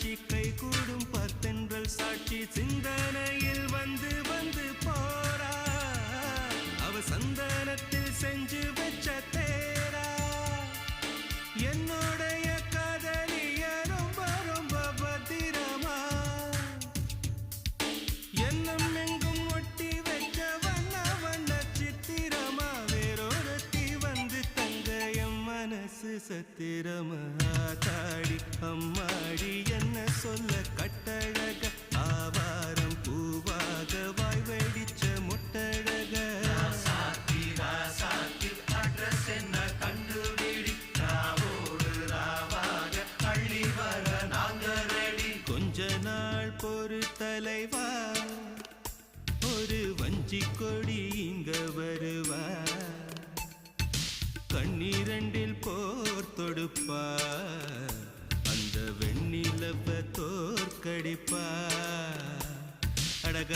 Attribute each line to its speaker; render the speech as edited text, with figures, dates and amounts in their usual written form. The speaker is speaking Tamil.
Speaker 1: காட்சி கை கூடும் பத்தென்றல் சாட்சி சிந்தனையில் வந்து வந்து போரா அவ சந்தனத்தில் செஞ்சு வச்ச தேரா என்னுடைய காதலிய ரொம்ப ரொம்ப பத்திரமா என்னும் எங்கும் ஒட்டி வச்ச வண்ண வண்ண சித்திரமா வேறொருத்தி வந்து தங்க என் மனசு சத்திரமா தாடி அம்மாடி என்ன சொல்ல கட்டழக ஆவாரம் பூவாக வாய் வெடிச்ச முட்டழக
Speaker 2: அட்ரஸ் என்ன கண்டுபிடி ராவோடு ராவாக அள்ளி வர நாங்க ரெடி
Speaker 1: கொஞ்ச நாள் பொறு தலைவா ஒரு வஞ்சி கொடி இங்க வருவா கண்ணீரண்டில் போர் தொடுப்பா அந்த வெண்ணிலவ தோற்கடிப்பா அழகா